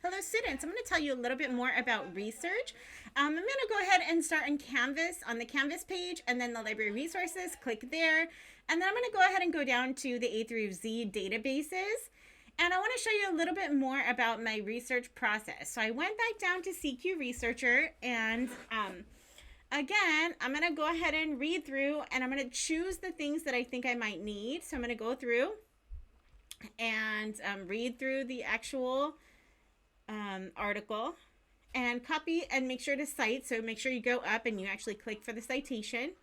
Hello students, I'm going to tell you a little bit more about research. I'm going to go ahead and start on Canvas, on the Canvas page, and then the library resources, click there. And then I'm going to go ahead and go down to the A through Z databases. And I want to show you a little bit more about my research process. So I went back down to CQ Researcher, and again, I'm going to go ahead and read through, and I'm going to choose the things that I think I might need. So I'm going to go through and read through the actual article and copy and make sure to cite. So make sure you go up and you actually click for the citation.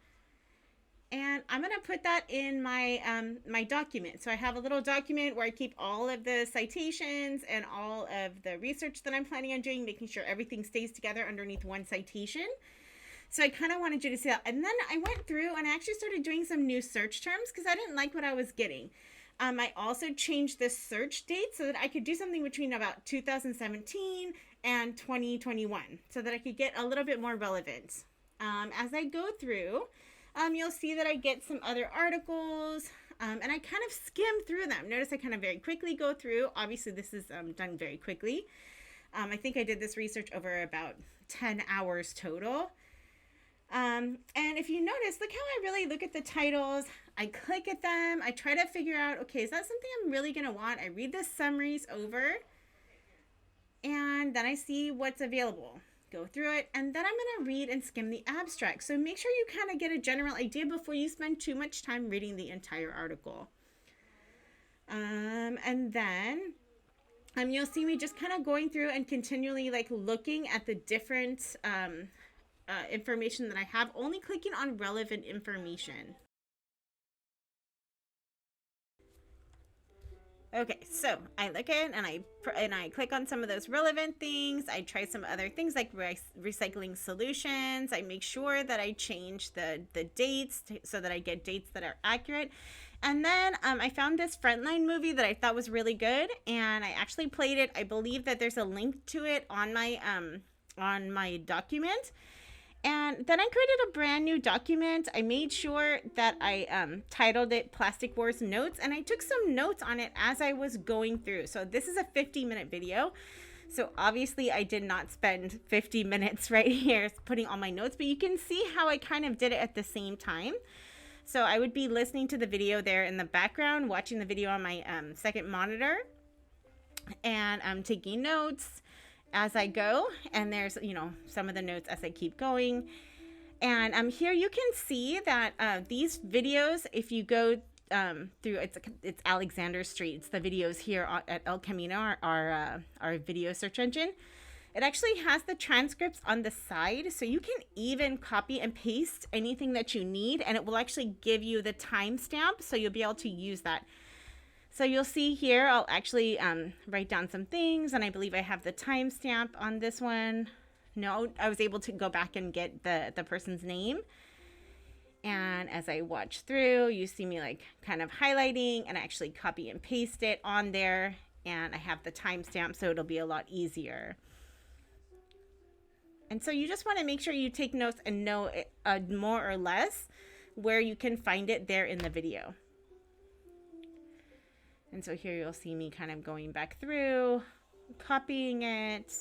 And I'm going to put that in my my document. So I have a little document where I keep all of the citations and all of the research that I'm planning on doing, making sure everything stays together underneath one citation. So I kind of wanted you to see that. And then I went through and I actually started doing some new search terms because I didn't like what I was getting. I also changed the search date so that I could do something between about 2017 and 2021 so that I could get a little bit more relevant. As I go through, you'll see that I get some other articles and I kind of skim through them. Notice I kind of very quickly go through. Obviously, this is done very quickly. I think I did this research over about 10 hours total. And if you notice, look how I really look at the titles. I click at them. I try to figure out, okay, is that something I'm really going to want? I read the summaries over and then I see what's available. Go through it, and then I'm going to read and skim the abstract. So make sure you kind of get a general idea before you spend too much time reading the entire article. And then you'll see me just kind of going through and continually like looking at the different information that I have, only clicking on relevant information. Okay, so I look at it and I click on some of those relevant things. I try some other things like recycling solutions. I make sure that I change the dates so that I get dates that are accurate. And then I found this Frontline movie that I thought was really good, and I actually played it. I believe that there's a link to it on my document. And then I created a brand new document. I made sure that I titled it Plastic Wars Notes, and I took some notes on it as I was going through. So this is a 50-minute video. So obviously I did not spend 50 minutes right here putting all my notes, but you can see how I kind of did it at the same time. So I would be listening to the video there in the background, watching the video on my second monitor, and I'm taking notes as I go, and there's some of the notes as I keep going. And here you can see that these videos, if you go through, it's Alexander Street, it's the videos here at El Camino, our video search engine. It actually has the transcripts on the side, so you can even copy and paste anything that you need, and it will actually give you the timestamp, so you'll be able to use that. So you'll see here, I'll actually write down some things, and I believe I have the timestamp on this one. No, I was able to go back and get the person's name. And as I watch through, you see me like kind of highlighting, and I actually copy and paste it on there, and I have the timestamp, so it'll be a lot easier. And so you just want to make sure you take notes and know more or less where you can find it there in the video. And so here you'll see me kind of going back through, copying it.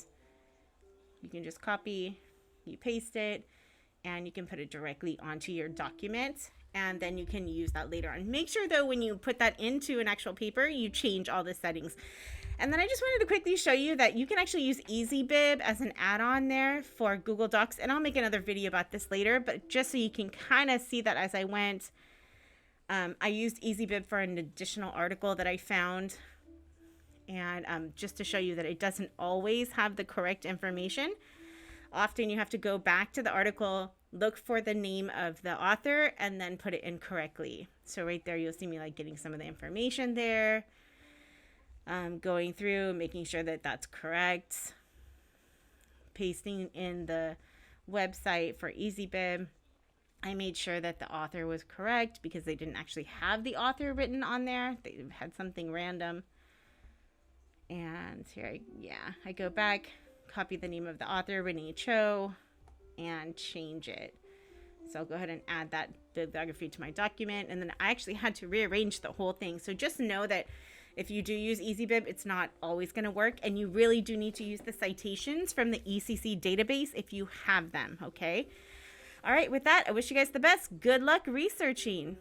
You can just copy, you paste it, and you can put it directly onto your document. And then you can use that later on. Make sure though, when you put that into an actual paper, you change all the settings. And then I just wanted to quickly show you that you can actually use EasyBib as an add-on there for Google Docs. And I'll make another video about this later, but just so you can kind of see that as I went, I used EasyBib for an additional article that I found. And just to show you that it doesn't always have the correct information. Often you have to go back to the article, look for the name of the author, and then put it in correctly. So right there, you'll see me like getting some of the information there. Going through, making sure that that's correct. Pasting in the website for EasyBib. I made sure that the author was correct because they didn't actually have the author written on there. They had something random. And here, I go back, copy the name of the author, Renee Cho, and change it. So I'll go ahead and add that bibliography to my document. And then I actually had to rearrange the whole thing. So just know that If you do use EasyBib, it's not always going to work, and you really do need to use the citations from the ECC database if you have them, okay? All right, with that, I wish you guys the best. Good luck researching.